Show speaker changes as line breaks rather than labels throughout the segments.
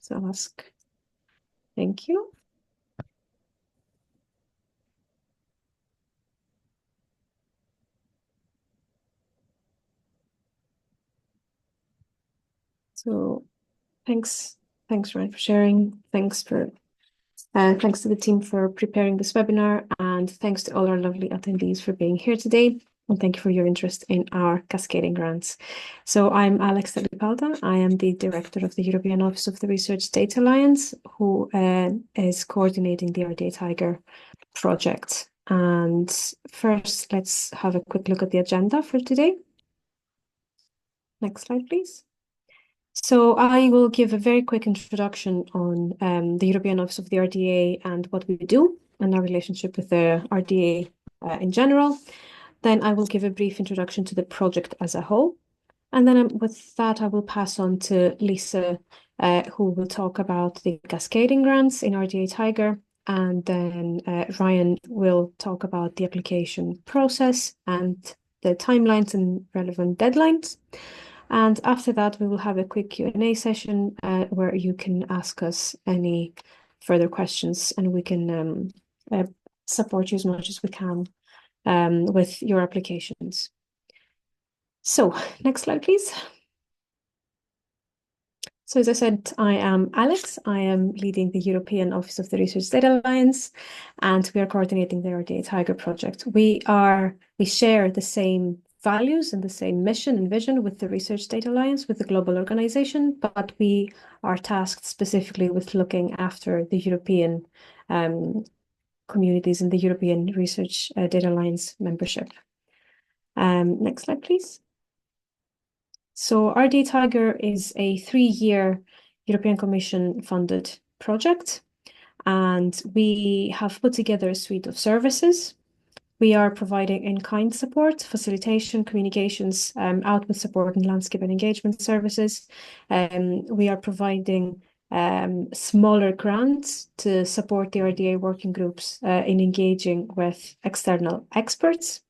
So I'll ask. Thank you. So thanks, Ryan, for sharing. Thanks to the team for preparing this webinar, and thanks to all our lovely attendees for being here today. And thank you for your interest in our Cascading Grants. So I'm Alex Telipalda. I am the Director of the European Office of the Research Data Alliance, who is coordinating the RDA TIGER project. And first, let's have a quick look at the agenda for today. Next slide, please. So I will give a very quick introduction on the European Office of the RDA and what we do and our relationship with the RDA in general. Then I will give a brief introduction to the project as a whole. And then with that, I will pass on to Lisa, who will talk about the Cascading Grants in RDA TIGER. And then Ryan will talk about the application process and the timelines and relevant deadlines. And after that, we will have a quick Q&A session where you can ask us any further questions, and we can support you as much as we can with your applications. So next slide, please. So as I said, I am Alex. I am leading the European Office of the Research Data Alliance, and we are coordinating the RDA TIGER project. We share the same values and the same mission and vision with the Research Data Alliance, with the global organization, but we are tasked specifically with looking after the European communities in the European Research Data Alliance membership. Next slide, please. So RDA TIGER is a 3-year European Commission funded project, and we have put together a suite of services. We are providing in-kind support, facilitation, communications, output support, and landscape and engagement services. We are providing smaller grants to support the RDA working groups in engaging with external experts.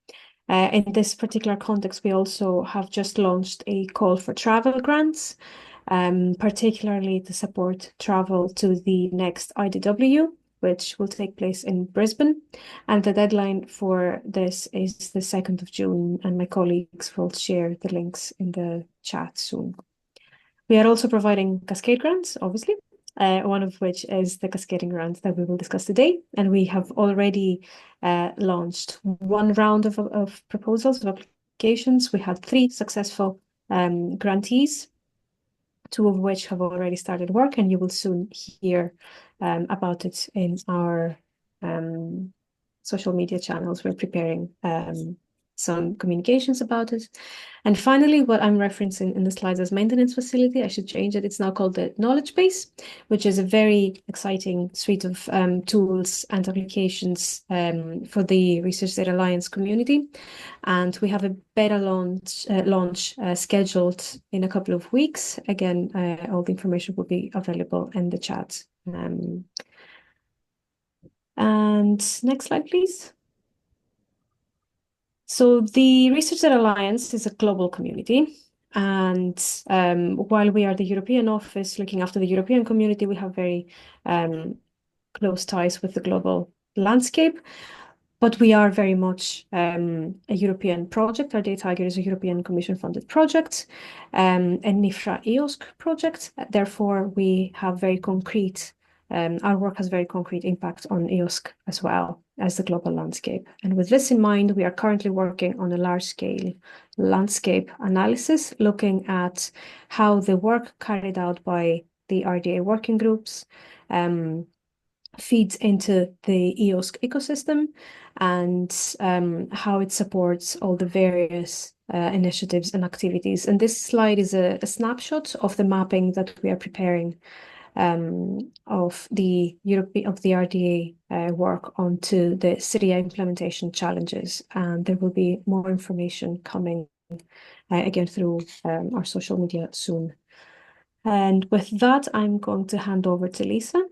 In this particular context, we also have just launched a call for travel grants, particularly to support travel to the next IDW, which will take place in Brisbane. And the deadline for this is the 2nd of June, and my colleagues will share the links in the chat soon. We are also providing Cascade grants, obviously, one of which is the Cascading Grant that we will discuss today. And we have already launched one round of proposals, of applications. We had 3 successful grantees, 2 of which have already started work, and you will soon hear about it in our social media channels. We're preparing some communications about it. And finally, what I'm referencing in the slides as maintenance facility, I should change it. It's now called the Knowledge Base, which is a very exciting suite of tools and applications for the Research Data Alliance community. And we have a beta launch scheduled in a couple of weeks. Again, all the information will be available in the chat. And next slide, please. So the Research Data Alliance is a global community. And while we are the European office looking after the European community, we have very close ties with the global landscape. But we are very much a European project. RDA TIGER is a European Commission-funded project, a NIFRA EOSC project. Therefore, we have very concrete, our work has very concrete impact on EOSC as well as the global landscape. And with this in mind, we are currently working on a large-scale landscape analysis, looking at how the work carried out by the RDA working groups feeds into the EOSC ecosystem, and how it supports all the various initiatives and activities. And this slide is a snapshot of the mapping that we are preparing of the RDA work onto the Syria implementation challenges. And there will be more information coming again through our social media soon. And with that, I'm going to hand over to Lisa,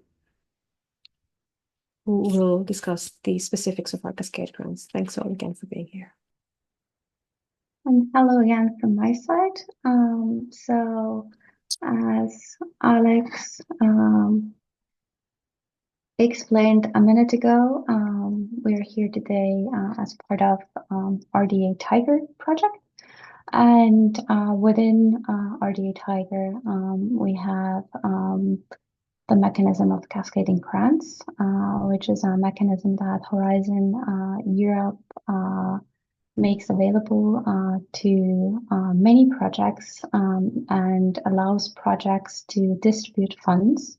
who will discuss the specifics of our Cascade grants. Thanks all again for being here.
And hello again from my side. So As Alex explained a minute ago, we're here today as part of RDA TIGER project. And within RDA TIGER, we have the mechanism of Cascading Grants, which is a mechanism that Horizon Europe makes available to many projects and allows projects to distribute funds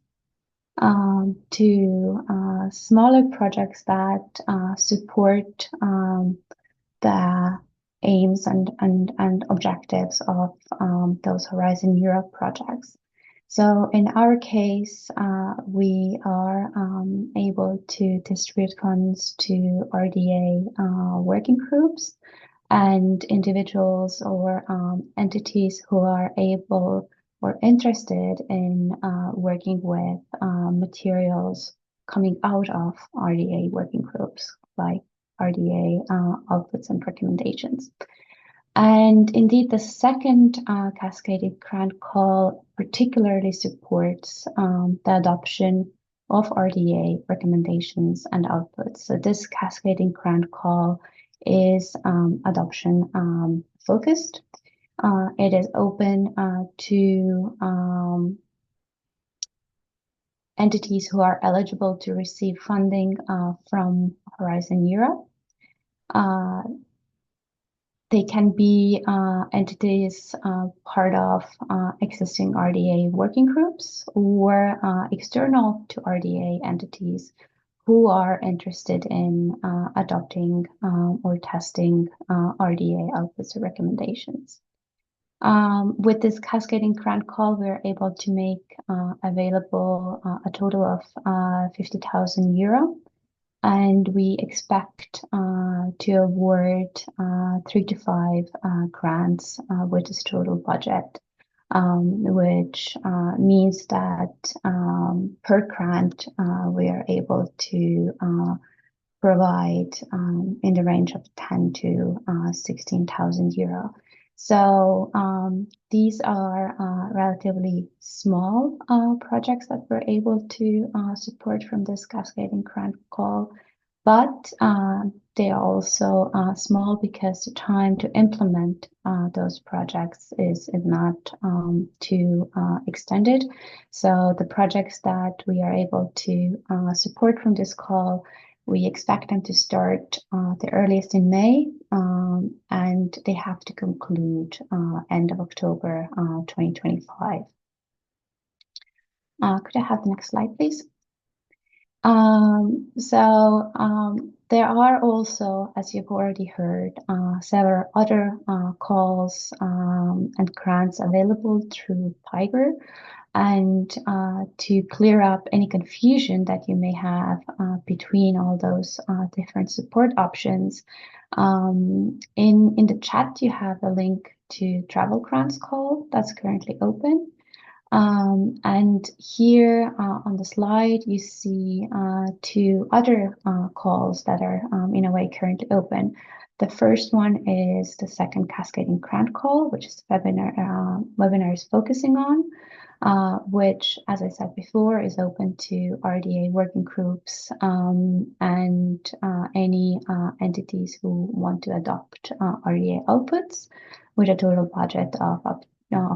to smaller projects that support the aims and objectives of those Horizon Europe projects. So in our case, we are able to distribute funds to RDA working groups and individuals or entities who are able or interested in working with materials coming out of RDA working groups, like RDA outputs and recommendations. And indeed, the second Cascading Grant call particularly supports the adoption of RDA recommendations and outputs. So this Cascading Grant call is adoption focused. It is open to entities who are eligible to receive funding from Horizon Europe. They can be entities part of existing RDA working groups or external to RDA entities who are interested in adopting or testing RDA outputs or recommendations. With this Cascading Grant call, we're able to make available a total of 50,000 euro. And we expect to award 3 to 5 grants with this total budget, which means that per grant we are able to provide in the range of 10 to 16,000 euro. So these are relatively small projects that we're able to support from this Cascading Grant call, but they are also small because the time to implement those projects is not too extended. So the projects that we are able to support from this call, we expect them to start the earliest in May, and they have to conclude end of October 2025. Could I have the next slide, please? There are also, as you've already heard, several other calls and grants available through TIGER. And to clear up any confusion that you may have between all those different support options, in the chat you have a link to Travel Grants call that's currently open. And here on the slide, you see 2 other calls that are in a way currently open. The first one is the second Cascading Grant call, which is the webinar is focusing on, which, as I said before, is open to RDA working groups and any entities who want to adopt RDA outputs with a total budget of up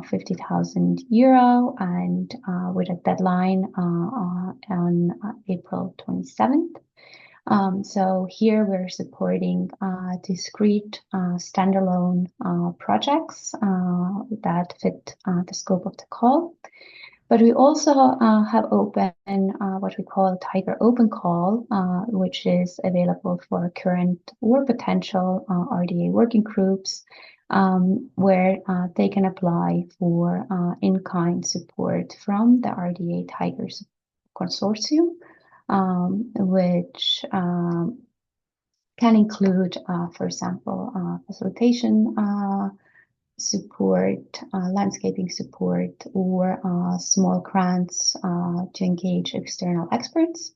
50,000 euro and with a deadline on April 27th. So here we're supporting discrete standalone projects that fit the scope of the call. But we also have open what we call TIGER Open Call, which is available for current or potential RDA working groups, where they can apply for in-kind support from the RDA TIGER consortium, which can include, for example, facilitation support, landscaping support, or small grants to engage external experts.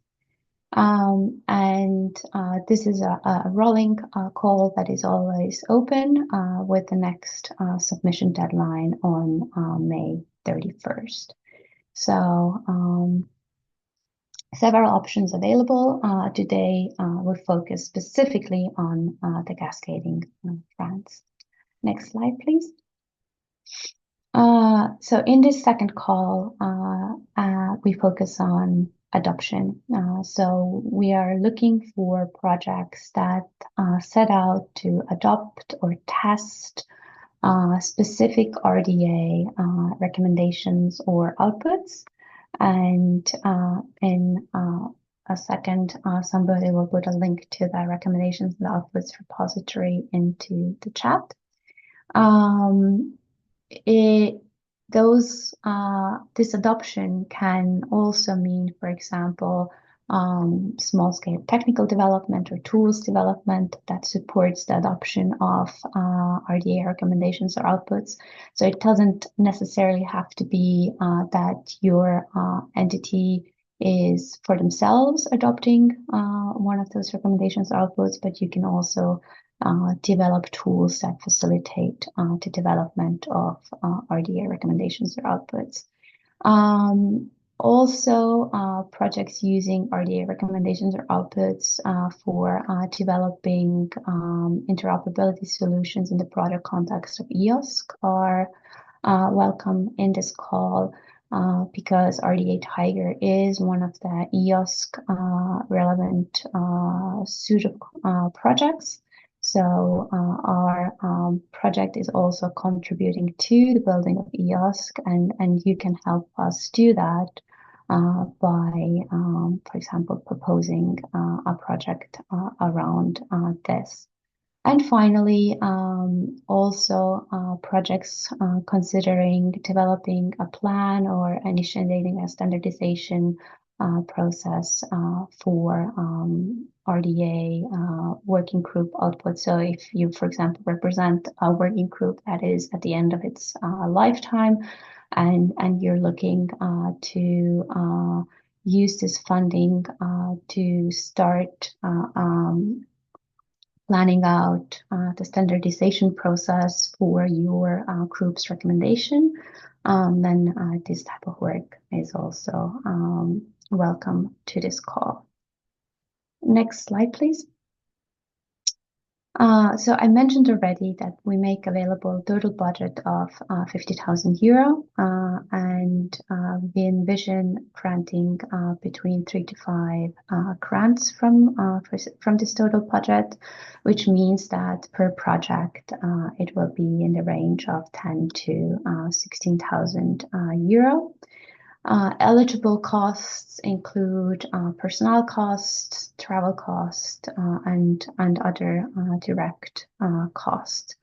This is a rolling call that is always open with the next submission deadline on May 31st. So several options available. Today, we'll focus specifically on the Cascading Grants. Next slide, please. So in this second call, we focus on adoption. So we are looking for projects that set out to adopt or test specific RDA recommendations or outputs. And in a second, somebody will put a link to the recommendations and the outputs repository into the chat. This adoption can also mean, for example, small-scale technical development or tools development that supports the adoption of RDA recommendations or outputs. So it doesn't necessarily have to be that your entity is for themselves adopting one of those recommendations or outputs, but you can also develop tools that facilitate the development of RDA recommendations or outputs. Also, projects using RDA recommendations or outputs for developing interoperability solutions in the broader context of EOSC are welcome in this call because RDA TIGER is one of the EOSC relevant suite of projects. So our project is also contributing to the building of EOSC, and you can help us do that by, for example, proposing a project around this. And finally, also projects considering developing a plan or initiating a standardization process for RDA working group output. So if you, for example, represent a working group that is at the end of its lifetime, and you're looking to use this funding to start planning out the standardization process for your group's recommendation, then this type of work is also welcome to this call. Next slide, please. So I mentioned already that we make available total budget of €50,000, and we envision granting between 3 to 5 grants from this total budget, which means that per project it will be in the range of 10 to 16,000 euro. Eligible costs include personnel costs, travel costs, and other direct costs.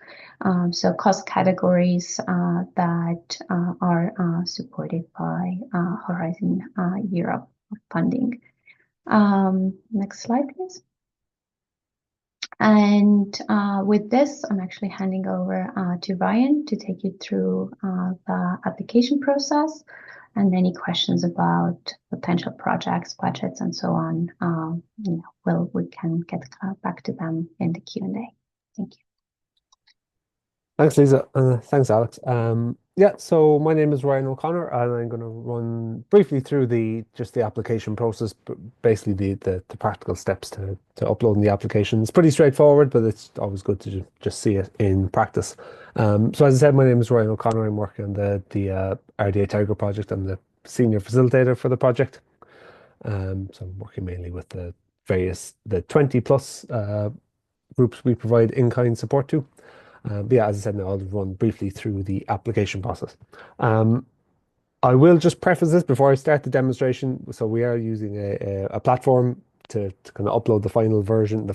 So cost categories that are supported by Horizon Europe funding. Next slide, please. And with this, I'm actually handing over to Ryan to take you through the application process. And any questions about potential projects, budgets, and so on, we can get back to them in the Q&A. Thank you.
Thanks, Lisa. Thanks, Alex. Yeah, so my name is Ryan O'Connor, and I'm going to run briefly through just the application process, basically the practical steps to uploading the application. It's pretty straightforward, but it's always good to just see it in practice. So as I said, my name is Ryan O'Connor. I'm working on the RDA TIGER project. I'm the senior facilitator for the project. So I'm working mainly with the 20 plus groups we provide in-kind support to. But yeah, as I said, now I'll run briefly through the application process. I will just preface this before I start the demonstration. So we are using a platform to kind of upload the final version.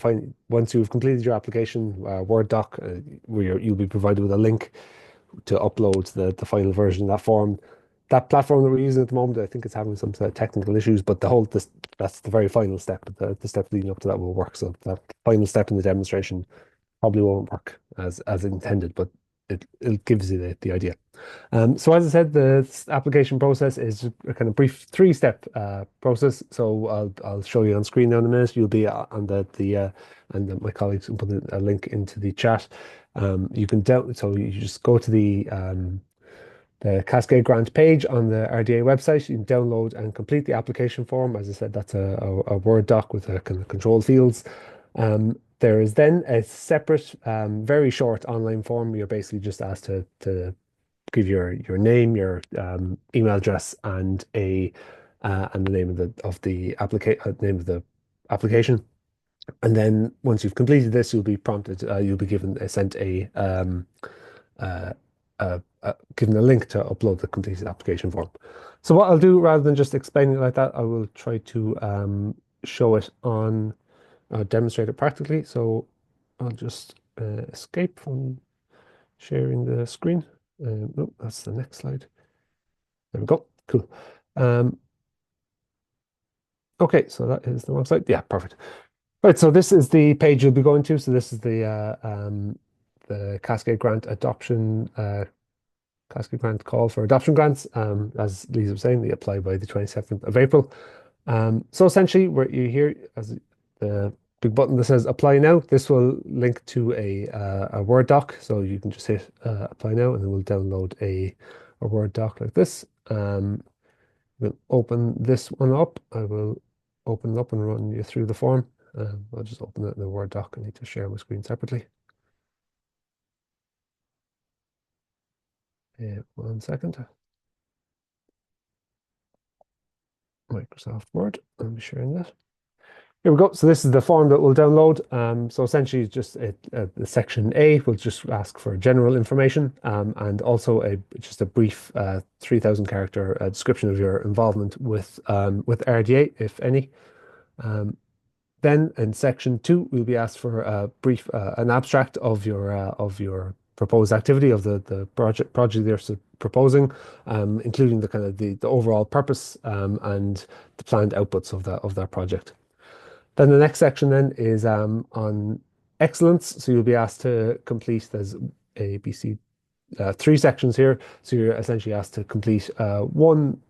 Once you've completed your application, Word doc, you'll be provided with a link to upload the final version of that form. That platform that we're using at the moment, I think it's having some sort of technical issues, but that's the very final step. The step leading up to that will work. So that final step in the demonstration probably won't work as intended, but it gives you the idea. So as I said, the application process is a kind of brief 3-step process. So I'll show you on screen now in a minute. You'll be on and my colleagues can put a link into the chat. So you just go to the the Cascade Grant page on the RDA website. You can download and complete the application form. As I said, that's a Word doc with a kind of control fields. There is then a separate, very short online form. You're basically just asked to give your name, your email address, and the name of the application. And then once you've completed this, you'll be prompted. You'll be sent given a link to upload the completed application form. So what I'll do, rather than just explaining it like that, I will try to show it on, demonstrate it practically. So I'll just escape from sharing the screen. No, that's the next slide. There we go. Cool. Okay, so that is the website. Yeah, perfect. Right, so this is the page you'll be going to. So this is the Cascade Grant adoption, Cascade Grant call for adoption grants. As Lisa was saying, they apply by the 27th of April. So essentially, where you hear as the big button that says apply now, this will link to a Word doc. So you can just hit apply now, and then we'll download a Word doc like this. We'll open this one up. I will open it up and run you through the form. I'll just open it in the Word doc. I need to share my screen separately. 1 second. Microsoft Word. I'll be sharing that. Here we go. So this is the form that we'll download. So essentially, just the section A will just ask for general information, and also just a brief 3,000 character description of your involvement with RDA, if any. Then in section 2, we'll be asked for a brief an abstract of your proposed activity of the project they're proposing, including the kind of the overall purpose and the planned outputs of that project. Then the next section then is on excellence. So you'll be asked to complete, there's A, B, C, 3 sections here. So you're essentially asked to complete 1,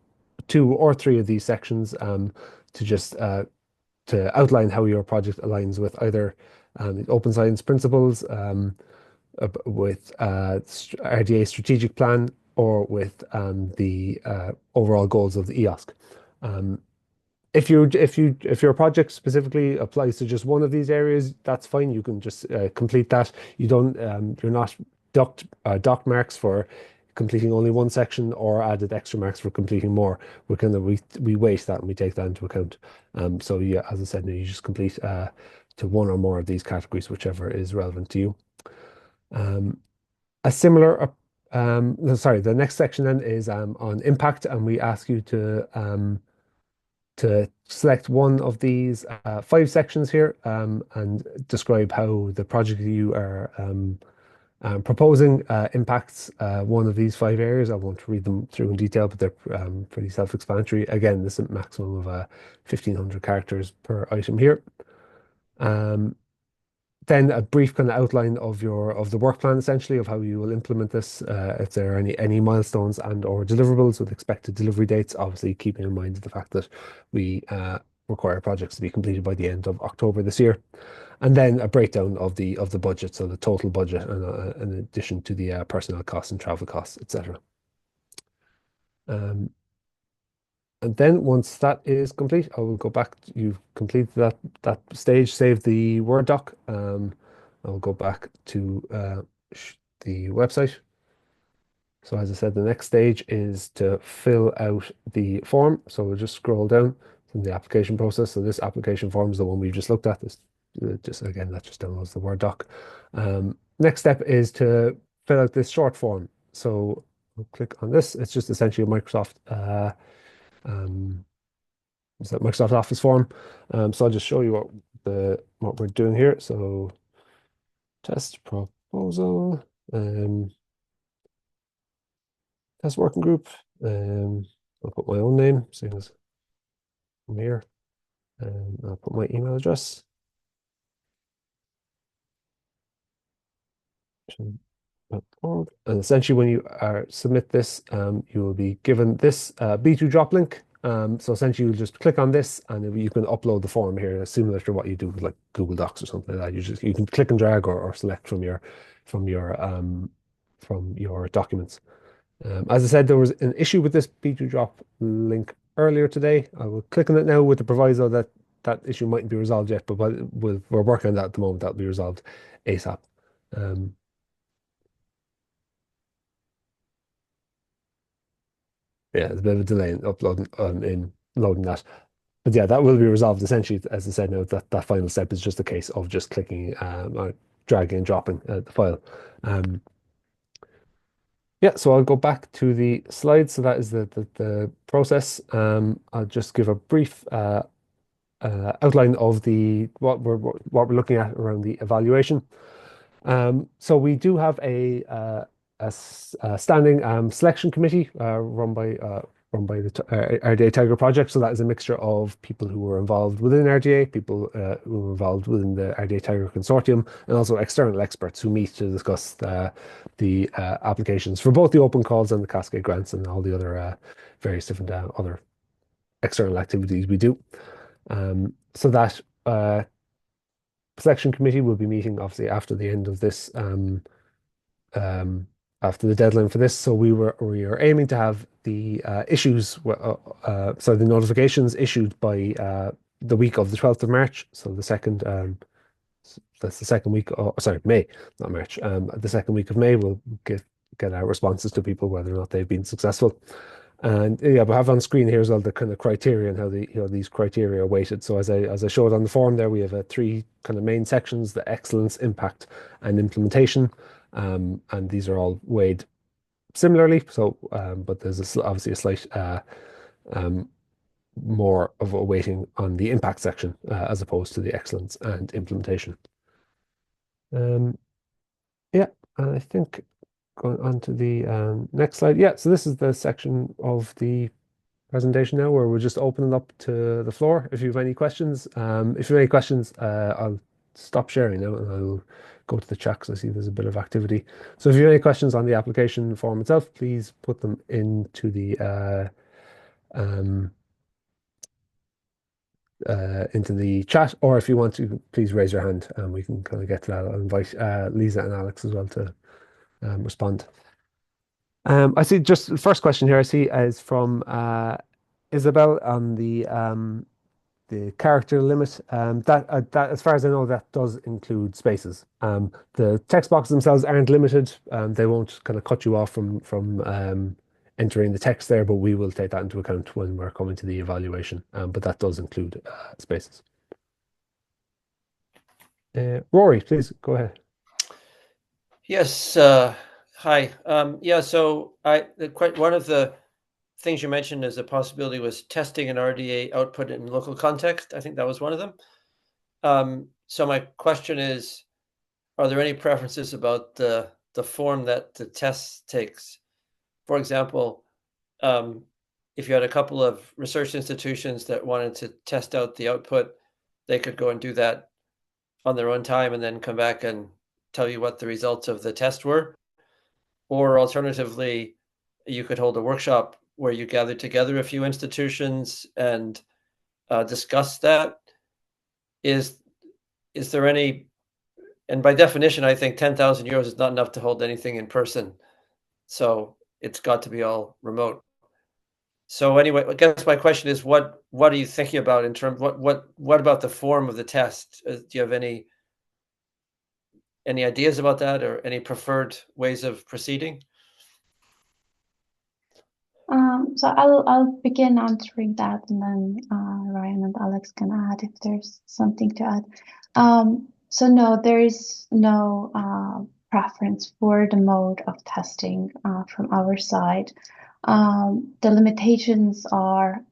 2, or 3 of these sections to just to outline how your project aligns with either open science principles, with RDA strategic plan, or with the overall goals of the EOSC. If your project specifically applies to just one of these areas, that's fine. You can just complete that. You're not docked marks for completing only one section or added extra marks for completing more. We weight that and we take that into account. So yeah, as I said, you just complete to one or more of these categories, whichever is relevant to you. The next section then is on impact, and we ask you to select one of these 5 sections here and describe how the project you are proposing impacts one of these 5 areas. I won't read them through in detail, but they're pretty self-explanatory. Again, this is a maximum of 1,500 characters per item here. Then a brief kind of outline of the work plan, essentially, of how you will implement this, if there are any milestones and or deliverables with expected delivery dates, obviously keeping in mind the fact that we require projects to be completed by the end of October this year. And then a breakdown of the budget, so the total budget, in addition to the personnel costs and travel costs, etc. And then once that is complete, I will go back. You've completed that stage, save the Word doc. I'll go back to the website. So as I said, the next stage is to fill out the form. So we'll just scroll down from the application process. So this application form is the one we've just looked at. This that just downloads the Word doc. Next step is to fill out this short form. So we'll click on this. It's just essentially a Microsoft Office form. So I'll just show you what we're doing here. So test proposal, test working group. I'll put my own name, same as I'm here, and I'll put my email address. And essentially, when you submit this, you will be given this B2 drop link. So essentially, you'll just click on this, and you can upload the form here, similar to what you do with like Google Docs or something like that. You can click and drag or select from your documents. As I said, there was an issue with this B2 drop link earlier today. I will click on it now with the proviso that that issue mightn't be resolved yet, but we're working on that at the moment. That'll be resolved ASAP. Yeah, there's a bit of a delay in uploading in loading that. But yeah, that will be resolved essentially, as I said, now that final step is just a case of just clicking or dragging and dropping the file. Yeah, so I'll go back to the slides. So that is the process. I'll just give a brief outline of the what we're looking at around the evaluation. So we do have a standing selection committee run by the RDA Tiger project. So that is a mixture of people who were involved within RDA, people who were involved within the RDA Tiger consortium, and also external experts who meet to discuss the applications for both the open calls and the Cascade grants and all the other various different other external activities we do. So that selection committee will be meeting obviously after the end of this after the deadline for this. So we are aiming to have the so the notifications issued by the week of the 12th of March. So the second that's the second week, sorry, May, not March. The second week of May, we'll get our responses to people whether or not they've been successful. And yeah, we have on screen here as well the kind of criteria and how these criteria are weighted. So as I showed on the form there, we have three kind of main sections: the excellence, impact, and implementation. And these are all weighed similarly. So, but there's obviously a slight more of a weighting on the impact section as opposed to the excellence and implementation. Yeah, and I think going on to the next slide. Yeah, so this is the section of the presentation now where we're just opening up to the floor. If you have any questions, I'll stop sharing now and I'll go to the chat because I see there's a bit of activity. So if you have any questions on the application form itself, please put them into the chat, or if you want to, please raise your hand and we can kind of get to that. I'll invite Lisa and Alex as well to respond. I see just the first question here I see is from Isabel on the character limit. That as far as I know, that does include spaces. The text boxes themselves aren't limited. They won't kind of cut you off from entering the text there, but we will take that into account when we're coming to the evaluation. But that does include spaces. Rory, please go ahead.
Yes. Hi. Yeah. So one of the things you mentioned as a possibility was testing an RDA output in local context. I think that was one of them. So my question is, are there any preferences about the form that the test takes? For example, if you had a couple of research institutions that wanted to test out the output, they could go and do that on their own time and then come back and tell you what the results of the test were. Or alternatively, you could hold a workshop where you gather together a few institutions and discuss that. Is there any, and by definition, I think 10,000 euros is not enough to hold anything in person. So it's got to be all remote. So anyway, I guess my question is, what are you thinking about in terms, what about the form of the test? Do you have any ideas about that or any preferred ways of proceeding?
So I'll begin answering that, and then Ryan and Alex can add if there's something to add. So no, there is no preference for the mode of testing from our side. The limitations are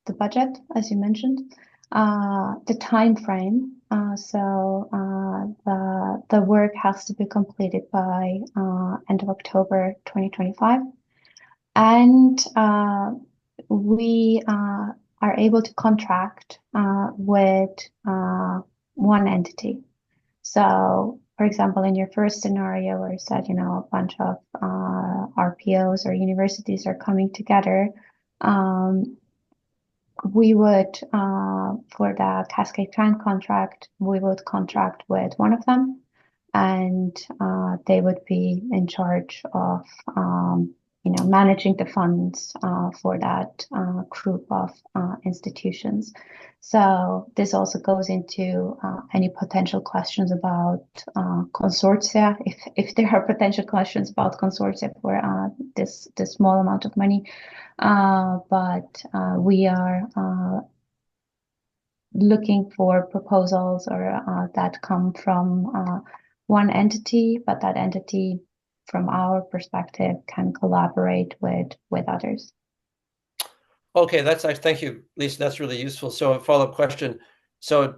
the budget, as you mentioned, the time frame. So the work has to be completed by end of October 2025. And we are able to contract with one entity. So, for example, in your first scenario where you said, a bunch of RPOs or universities are coming together, we would, for the Cascade Grant contract, we would contract with one of them, and they would be in charge of managing the funds for that group of institutions. So this also goes into any potential questions about consortia, if there are potential questions about consortia for this small amount of money. But we are looking for proposals or that come from one entity, but that entity, from our perspective, can collaborate with others.
Okay, thank you, Lisa. That's really useful. So a follow-up question. So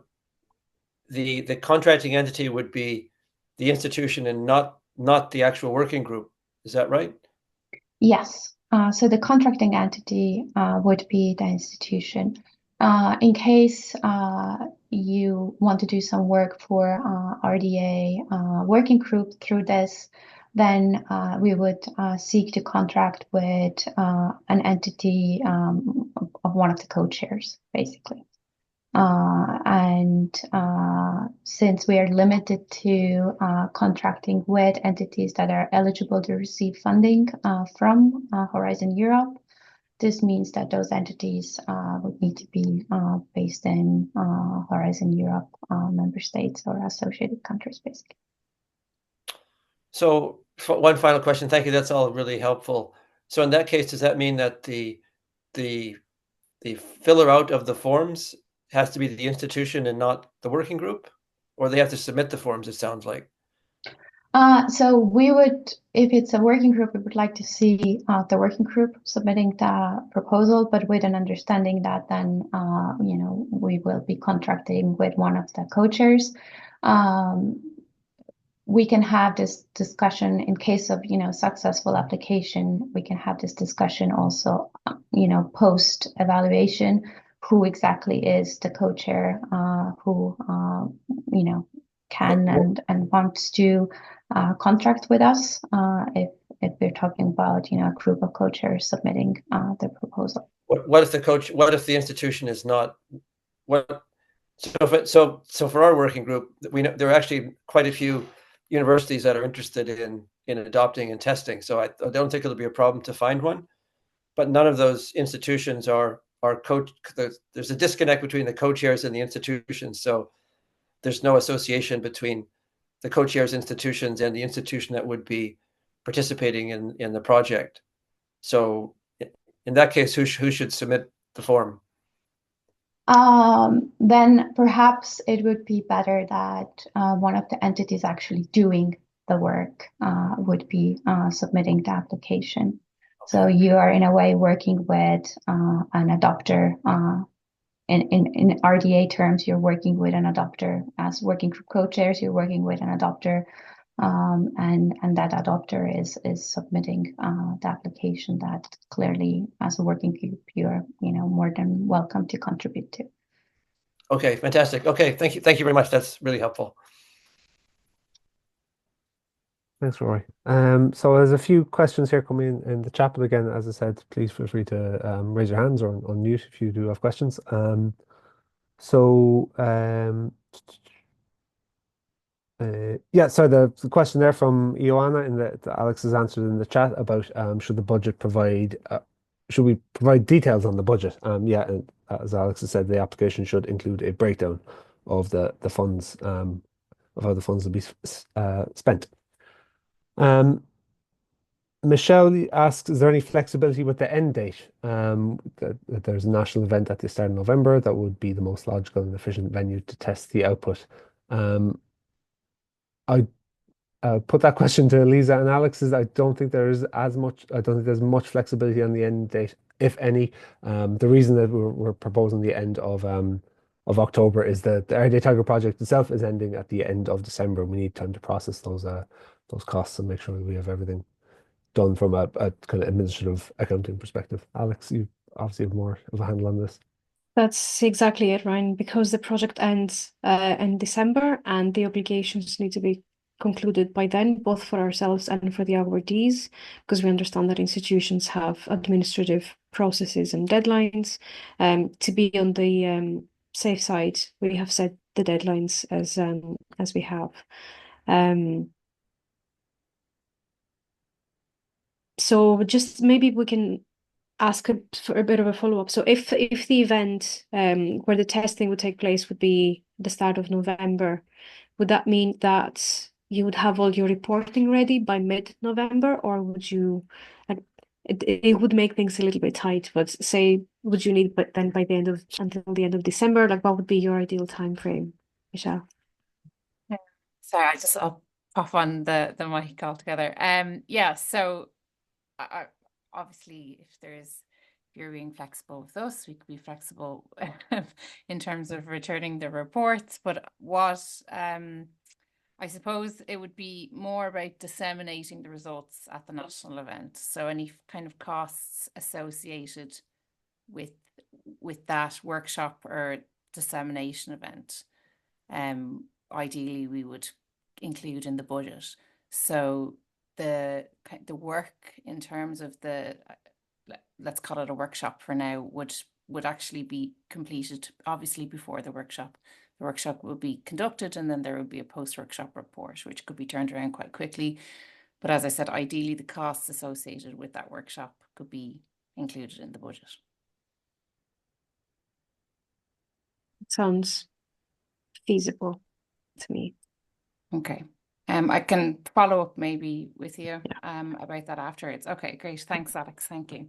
the contracting entity would be the institution and not the actual working group. Is that right?
Yes. So the contracting entity would be the institution. In case you want to do some work for RDA working group through this, then we would seek to contract with an entity of one of the co-chairs, basically. And since we are limited to contracting with entities that are eligible to receive funding from Horizon Europe, this means that those entities would need to be based in Horizon Europe member states or associated countries, basically.
So one final question. Thank you. That's all really helpful. So in that case, does that mean that the filler out of the forms has to be the institution and not the working group, or they have to submit the forms, it sounds like?
So we would, if it's a working group, we would like to see the working group submitting the proposal, but with an understanding that then, we will be contracting with one of the co-chairs. We can have this discussion in case of, successful application. We can have this discussion also, post evaluation, who exactly is the co-chair, who, can and wants to contract with us if we're talking about a group of co-chairs submitting the proposal.
What if the institution is not so for our working group, we know there are actually quite a few universities that are interested in adopting and testing. So I don't think it'll be a problem to find one, but none of those institutions are there's a disconnect between the co-chairs and the institutions. So there's no association between the co-chairs institutions and the institution that would be participating in the project. So in that case, who should submit the form?
Then perhaps it would be better that one of the entities actually doing the work would be submitting the application. Okay. So you are in a way working with an adopter. In RDA terms, you're working with an adopter. As working group co-chairs, you're working with an adopter, and that adopter is submitting the application that clearly, as a working group, you're more than welcome to contribute to.
Okay, fantastic. Okay, thank you very much. That's really helpful.
Thanks, Rory. So there's a few questions here coming in the chat, but again, as I said, please feel free to raise your hands or unmute if you do have questions. Yeah, so the question there from Ioana that Alex has answered in the chat about should we provide details on the budget? Yeah, and as Alex has said, the application should include a breakdown of the funds, of how the funds will be spent. Michelle asks, is there any flexibility with the end date? That there's a national event at the start of November that would be the most logical and efficient venue to test the output. I put that question to Lisa and Alex. I don't think there's much flexibility on the end date, if any. The reason that we're proposing the end of October is that the RDA Tiger project itself is ending at the end of December. We need time to process those costs and make sure we have everything done from a kind of administrative accounting perspective. Alex, you obviously have more of a handle on this.
That's exactly it, Ryan, because the project ends in December and the obligations need to be concluded by then, both for ourselves and for the awardees, because we understand that institutions have administrative processes and deadlines. To be on the safe side, we have set the deadlines as we have. So just maybe we can ask for a bit of a follow-up. So if the event where the testing would take place would be the start of November, would that mean that you would have all your reporting ready by mid-November, or would you? It would make things a little bit tight, but say, would you need then by the end of until the end of December? Like, what would be your ideal time frame, Michelle?
Sorry, I'll pop on the mic altogether. Yeah, so I obviously if you're being flexible with us, we could be flexible in terms of returning the reports. But what I suppose it would be more about disseminating the results at the national event. So any kind of costs associated with that workshop or dissemination event, ideally we would include in the budget. So the work in terms of let's call it a workshop for now, would actually be completed obviously before the workshop. The workshop will be conducted, and then there will be a post-workshop report, which could be turned around quite quickly. But as I said, ideally the costs associated with that workshop could be included in the budget.
It sounds feasible to me.
Okay. I can follow up maybe with you about that afterwards. Okay, great. Thanks, Alex. Thank you.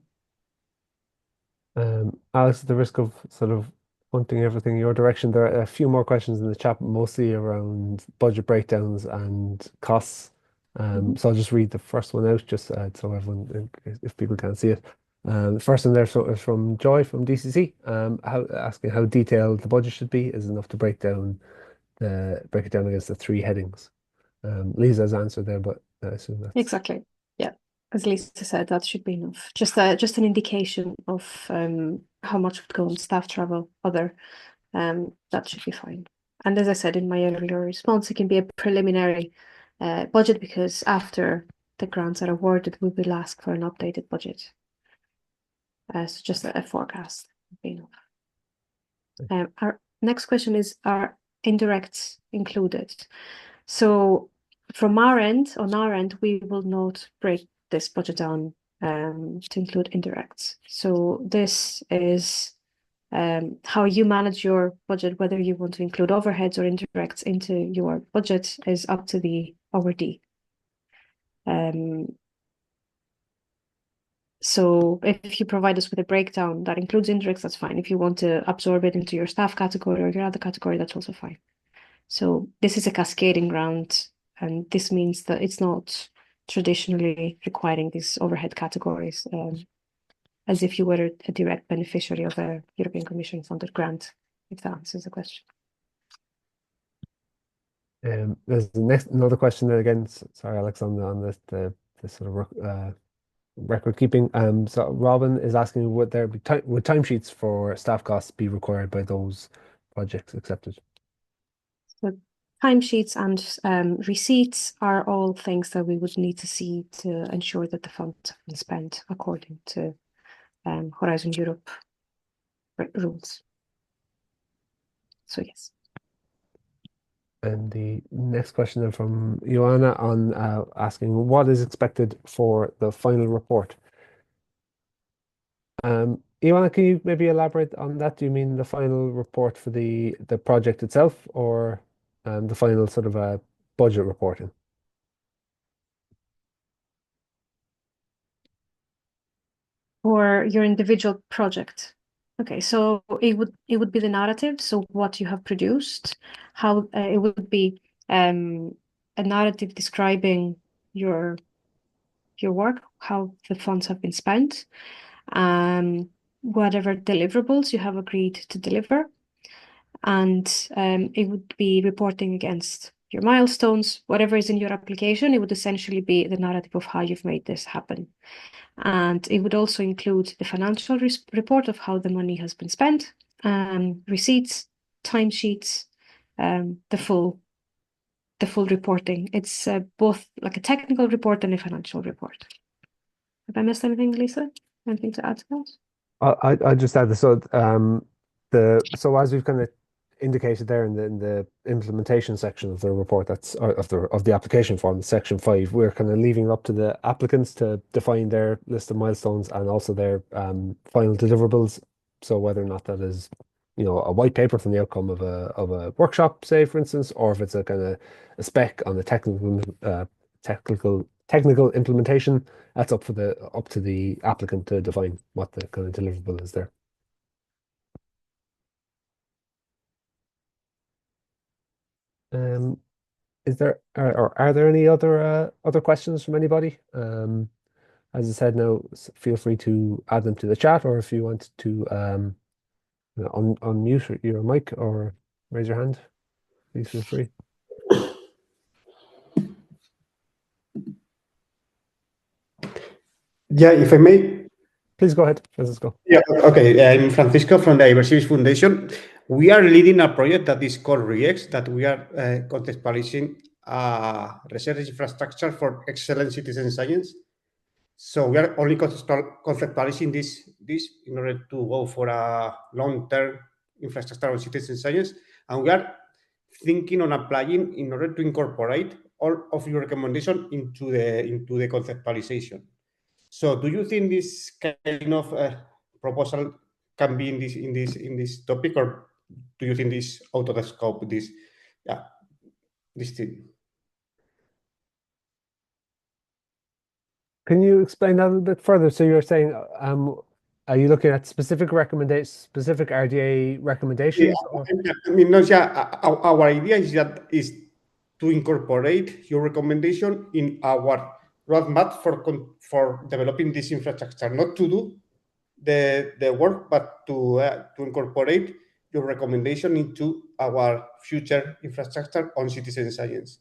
Alex, at the risk of sort of pointing everything in your direction, there are a few more questions in the chat, mostly around budget breakdowns and costs. So I'll just read the first one out, just so everyone, if people can't see it. The first one there is from Joy from DCC, asking how detailed the budget should be. Is enough to break it down against the three headings. Lisa's answered there, but I assume that's
exactly. Yeah, as Lisa said, that should be enough. Just an indication of how much would go on staff travel, other. That should be fine. And as I said in my earlier response, it can be a preliminary budget, because after the grants are awarded, we will ask for an updated budget. So just a forecast would be enough. Our next question is, are indirects included? So from our end, we will not break this budget down to include indirects. So this is how you manage your budget. Whether you want to include overheads or indirects into your budget is up to the RD. So if you provide us with a breakdown that includes indirects, that's fine. If you want to absorb it into your staff category or your other category, that's also fine. So this is a cascading grant, and this means that it's not traditionally requiring these overhead categories, as if you were a direct beneficiary of a European Commission funded grant, if that answers the question.
There's another question there again. Sorry, Alex, on the sort of record keeping. So Robin is asking, would timesheets for staff costs be required by those projects accepted?
So timesheets and receipts are all things that we would need to see to ensure that the funds have been spent according to Horizon Europe rules. So yes.
And the next question then from Joanna on asking, what is expected for the final report? Joanna, can you maybe elaborate on that? Do you mean the final report for the project itself, or the final sort of budget reporting?
For your individual project. Okay, so it would be the narrative. So what you have produced, how it would be a narrative describing your work, how the funds have been spent, whatever deliverables you have agreed to deliver, and it would be reporting against your milestones, whatever is in your application. It would essentially be the narrative of how you've made this happen. And it would also include the financial report of how the money has been spent, receipts, timesheets, the full reporting. It's both like a technical report and a financial report. Have I missed anything, Lisa? Anything to add to that?
I just add so as we've kind of indicated there in the implementation section of the report, that's of the application form, section 5, we're kind of leaving it up to the applicants to define their list of milestones and also their final deliverables. So whether or not that is, a white paper from the outcome of a workshop, say for instance, or if it's a kind of a spec on the technical implementation, that's up to the applicant to define what the kind of deliverable is there. Is there or are there any other questions from anybody? As I said, now feel free to add them to the chat, or if you want to unmute your mic or raise your hand, please feel free.
Yeah, if I may.
Please go ahead, Francisco.
Yeah, okay. I'm Francisco from the Beneficiaries Foundation. We are leading a project that is called REX, that we are contextualizing research infrastructure for excellent citizen science. So we are only conceptualizing this in order to go for a long-term infrastructure on citizen science. And we are thinking on applying in order to incorporate all of your recommendations into the conceptualization. So do you think this kind of proposal can be in this topic, or do you think this out of the scope, this thing?
Can you explain that a little bit further? So you're saying, are you looking at specific RDA recommendations?
Yeah, I mean, no, yeah, our idea is to incorporate your recommendation in our roadmap for developing this infrastructure, not to do the work, but to incorporate your recommendation into our future infrastructure on citizen science.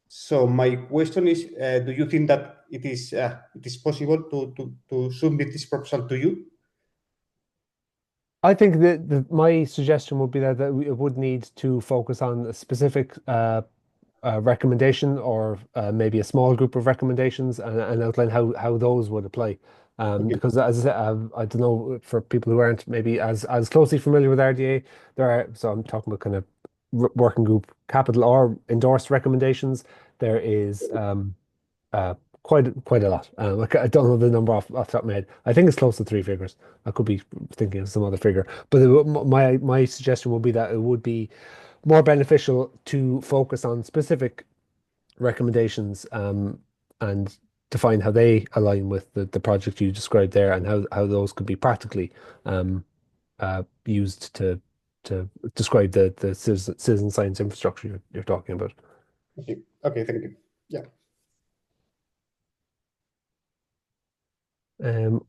So my question is, do you think that it is possible to submit this proposal to you?
I think that my suggestion would be that it would need to focus on a specific recommendation, or maybe a small group of recommendations, and outline how those would apply.
Okay.
Because as I said, I don't know, for people who aren't maybe as closely familiar with RDA, so I'm talking about kind of working group capital or endorsed recommendations. There is quite a lot. I don't know the number off the top of my head. I think it's close to 3 figures. I could be thinking of some other figure, but my suggestion would be that it would be more beneficial to focus on specific recommendations and define how they align with the project you described there, and how those could be practically used to describe the citizen science infrastructure you're talking about.
Okay, thank you. Yeah.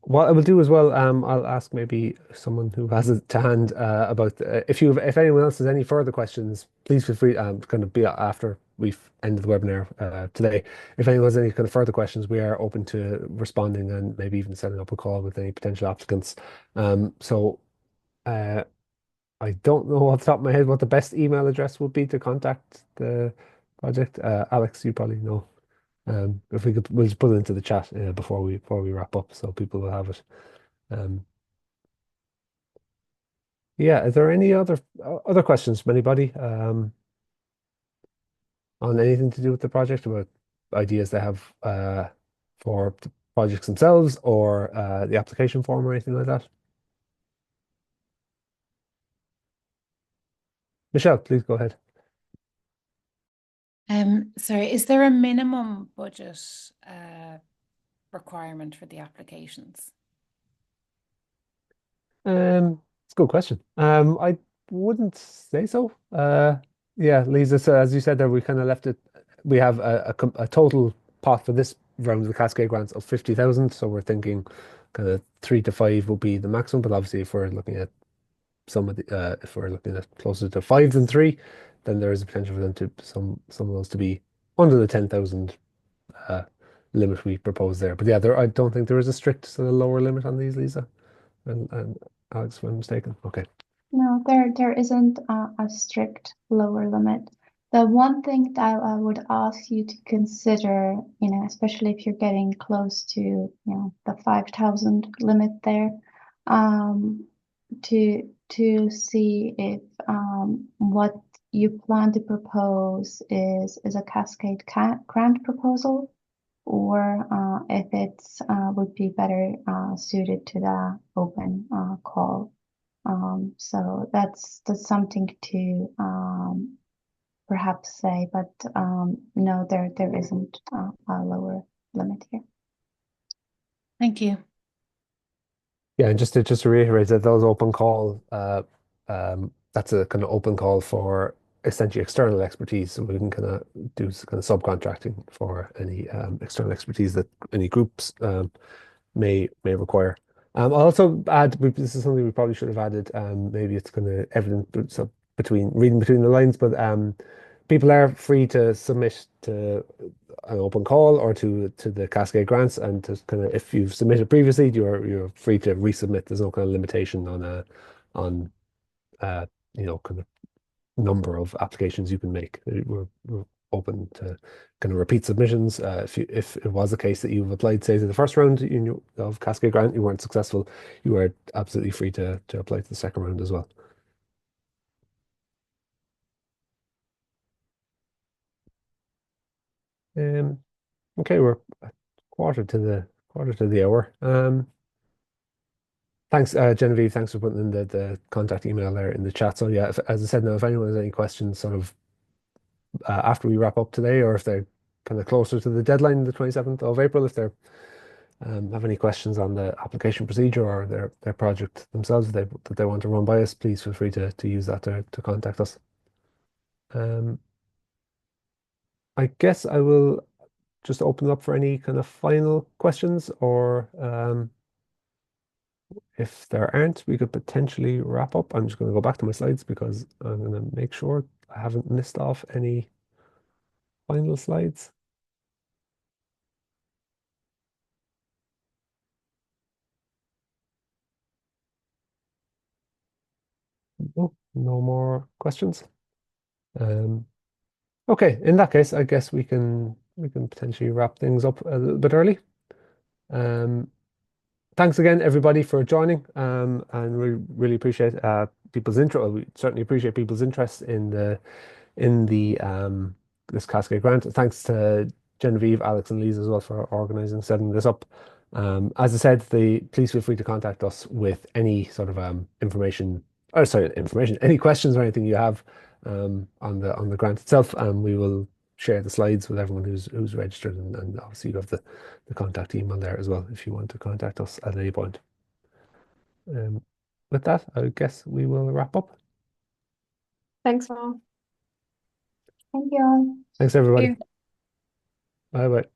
What I will do as well, I'll ask maybe someone who has it to hand about if anyone else has any further questions, please feel free. Kind of be after we've ended the webinar today. If anyone has any kind of further questions, we are open to responding and maybe even setting up a call with any potential applicants. So I don't know off the top of my head what the best email address would be to contact the project. Alex, you probably know. If we'll just put it into the chat before we wrap up, so people will have it. Yeah, is there any other questions from anybody on anything to do with the project, about ideas they have for the projects themselves, or the application form, or anything like that? Michelle, please go ahead.
Sorry, is there a minimum budget requirement for the applications?
It's a good question. I wouldn't say so. Yeah, Lisa, so as you said there, we kind of left it. We have a total pot for this round of the Cascade grants of 50,000. So we're thinking kind of 3 to 5 will be the maximum. But obviously, if we're looking at if we're looking at closer to 5 than 3, then there is a potential for them to some of those to be under the 10,000 limit we propose there. But yeah, I don't think there is a strict sort of lower limit on these, Lisa. And Alex, if I'm mistaken. Okay.
No, there isn't a strict lower limit. The one thing that I would ask you to consider, especially if you're getting close to, the 5,000 limit there, to to see if what you plan to propose is a Cascade grant proposal, or if it's would be better suited to the open call. So that's something to perhaps say, but no, there isn't a lower limit here.
Thank you.
Yeah, and just to reiterate that those open call, that's a kind of open call for essentially external expertise, so we can kind of do kind of subcontracting for any external expertise that any groups may require. I'll also add, this is something we probably should have added. Maybe it's kind of evident so reading between the lines, but people are free to submit to an open call or to the Cascade grants, and to kind of, if you've submitted previously, you're free to resubmit. There's no kind of limitation on kind of number of applications you can make. We're open to kind of repeat submissions. If it was the case that you've applied, say, to the first round of Cascade Grant, you weren't successful, you are absolutely free to apply to the second round as well. Okay, we're a quarter to the hour. Thanks, Genevieve. Thanks for putting in the contact email there in the chat. So yeah, as I said, now if anyone has any questions, sort of after we wrap up today, or if they're kind of closer to the deadline, the 27th of April, if they're have any questions on the application procedure or their project themselves that they want to run by us, please feel free to use that to contact us. I guess I will just open up for any kind of final questions, or if there aren't, we could potentially wrap up. I'm just going to go back to my slides because I'm going to make sure I haven't missed off any final slides. Oh, no more questions. Okay, in that case, I guess we can potentially wrap things up a little bit early. Thanks again, everybody, for joining, and we really appreciate people's interest. We certainly appreciate people's interest in this Cascade grant. Thanks to Genevieve, Alex, and Lisa as well for organising, setting this up. As I said, please feel free to contact us with any sort of any questions or anything you have on the grant itself, and we will share the slides with everyone who's registered, and obviously you have the contact email there as well if you want to contact us at any point. With that, I guess we will wrap up.
Thanks all.
Thank you all.
Thanks, everybody.
Thank you.
Bye bye.